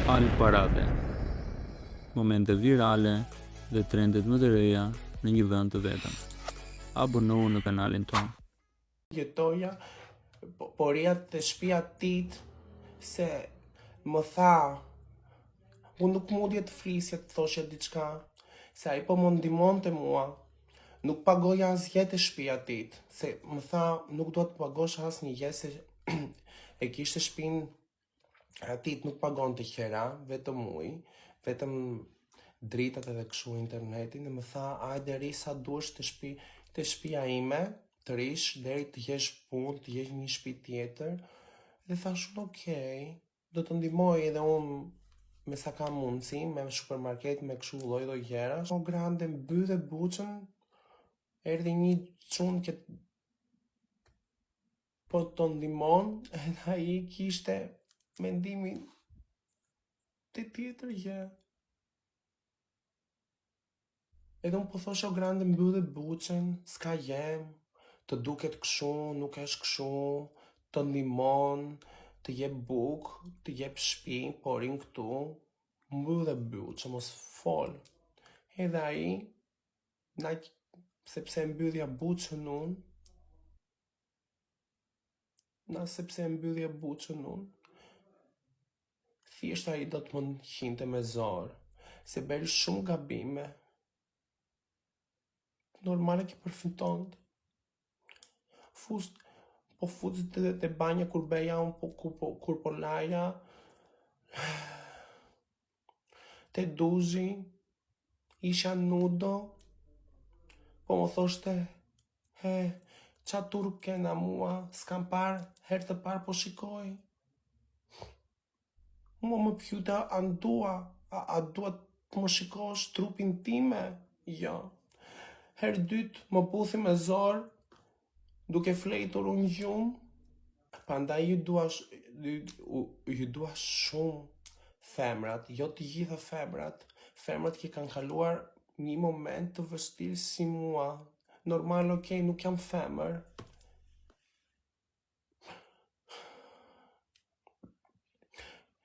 Al parade. Momente virale dhe trendet më të reja në një vend të vetëm. Abonohu në kanalin tonë. Jetoja poria të shtëpia tit se më tha unë nuk mundje të flisje të thoshe diçka se ai po më ndihmonte mua. Nuk pagoja asgjë te shtëpia tit, se më tha nuk do të pagosh asnjë gjë se e kishte shtëpinë atit, nuk pagonte qera, vetëm ujë, vetëm dritat edhe kështu internetin, dhe më tha hajde ri sa duhesh te shtëpia ime, të rish deri të jesh punë, të jesh një shtëpi tjetër. Dhe thash okej, do të ndihmoj edhe unë me sa kam mundësi, me supermarket, me kështu lloj gjëra. O grande mbyllë buçën, erdhi një çun që po të ndihmon, edhe ai kishte mendimin të tjetër gjë. Edhe unë po thosha o grande mbyllë buçën, s'ka jem, të duket kështu, nuk është kështu, të ndihmon, të jep bukë, të jep shtëpi, po rin këtu, mbyllë buçën, mos fol. Edhe ai, sepse mbyllja buçën unë, thjesht ai do të më qinte me zor, se bëri shumë gabime. Normale që përfitonte. Po futet te banja kur beja unë, kur po laja, te duzhi, isha nudo, po më thoshte, qa turp kena mua, s'kam parë, herë të parë po shikoj. Mua më pyeta a dua të më shikosh trupin time? Jo. Herë dytë më puthi me zor, duke fletur unë gjumë. Prandaj ju dua shumë femrat, jo të gjitha femrat që kanë kaluar një moment të vështirë si mua. Normal, okej, nuk jam femër.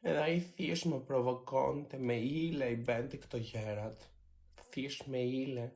Edhe ai thjesht më provokonte, me ile i bente këto gjërat. Thjesht me ile.